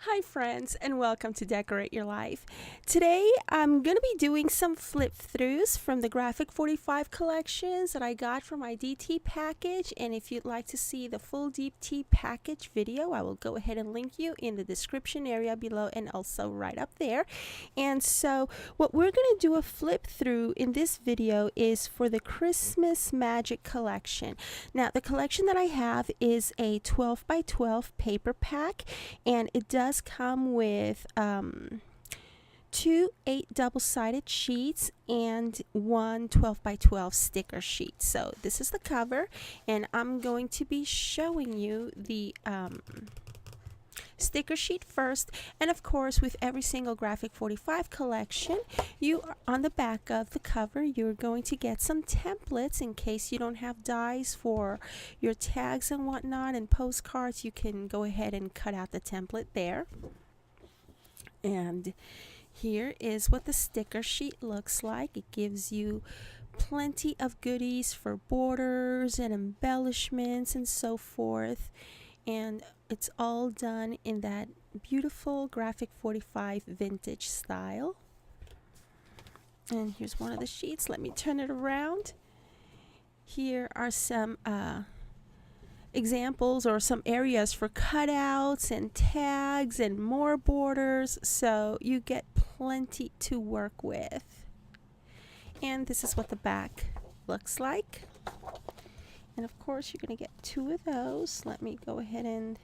Hi friends, and welcome to Decorate Your Life. Today I'm going to be doing some flip throughs from the Graphic 45 collections that I got from my DT package, and if you'd like to see the full DT package video, I will go ahead and link you in the description area below and also right up there. And so what we're going to do a flip through in this video is for the Christmas Magic collection. Now the collection that I have is a 12 by 12 paper pack, and it does come with two 8 double-sided sheets and one 12 by 12 sticker sheet. So this is the cover, and I'm going to be showing you the sticker sheet first. And of course, with every single Graphic 45 collection, you are on the back of the cover, you're going to get some templates in case you don't have dies for your tags and whatnot and postcards. You can go ahead and cut out the template there. And here is what the sticker sheet looks like. It gives you plenty of goodies for borders and embellishments and so forth. And it's all done in that beautiful Graphic 45 vintage style. And here's one of the sheets. Let me turn it around. Here are some examples or some areas for cutouts and tags and more borders, so you get plenty to work with. And this is what the back looks like. And of course, you're going to get 2 of those. Let me go ahead and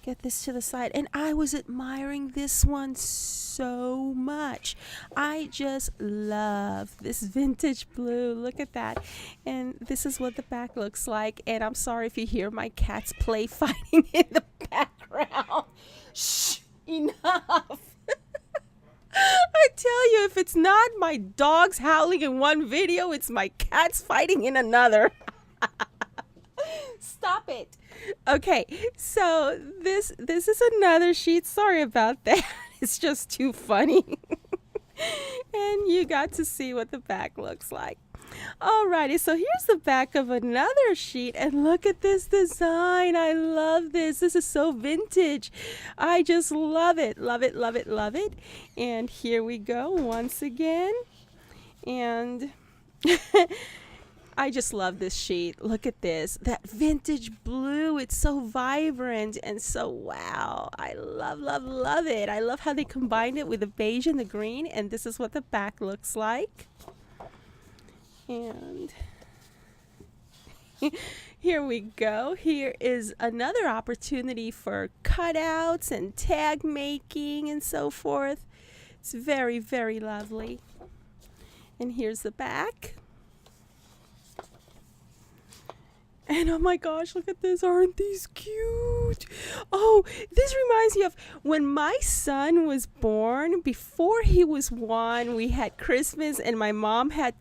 get this to the side. And I was admiring this one so much. I just love this vintage blue. Look at that. And this is what the back looks like. And I'm sorry if you hear my cats play fighting in the background. Shh, enough. I tell you, if it's not my dogs howling in one video, it's my cats fighting in another. Stop it. Okay, so this is another sheet. Sorry about that. It's just too funny. And you got to see what the back looks like. Alrighty, so here's the back of another sheet, and look at this design. I love this. This is so vintage. I just love it. Love it, love it, love it. And here we go once again. And I just love this sheet. Look at this. That vintage blue. It's so vibrant and so wow. I love, love, love it. I love how they combined it with the beige and the green. And this is what the back looks like. And here we go. Here is another opportunity for cutouts and tag making and so forth. It's very, very lovely. And here's the back. And oh my gosh, look at this. Aren't these cute? Oh, this reminds me of when my son was born. Before he was 1, we had Christmas, and my mom had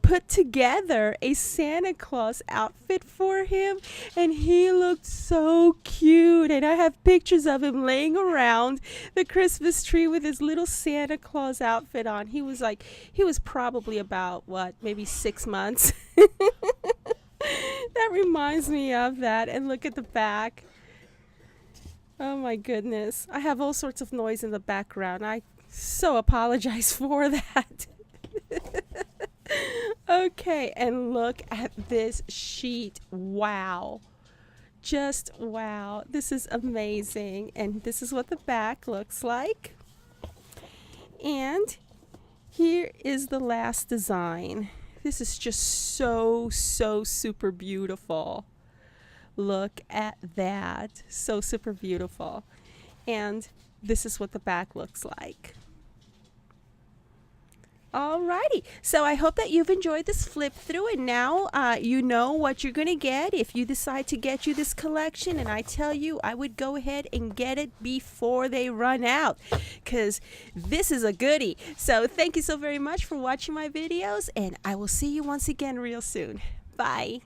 put together a Santa Claus outfit for him, and he looked so cute. And I have pictures of him laying around the Christmas tree with his little Santa Claus outfit on. He was probably about, what, maybe 6 months. That reminds me of that. And look at the back. Oh my goodness. I have all sorts of noise in the background. I so apologize for that. Okay, and look at this sheet. Wow. Just wow. This is amazing. And this is what the back looks like. And here is the last design. This is just so super beautiful. Look at that. So super beautiful. And this is what the back looks like. Alrighty, so I hope that you've enjoyed this flip through, and now you know what you're going to get if you decide to get you this collection. And I tell you, I would go ahead and get it before they run out, because this is a goodie. So thank you so very much for watching my videos, and I will see you once again real soon. Bye.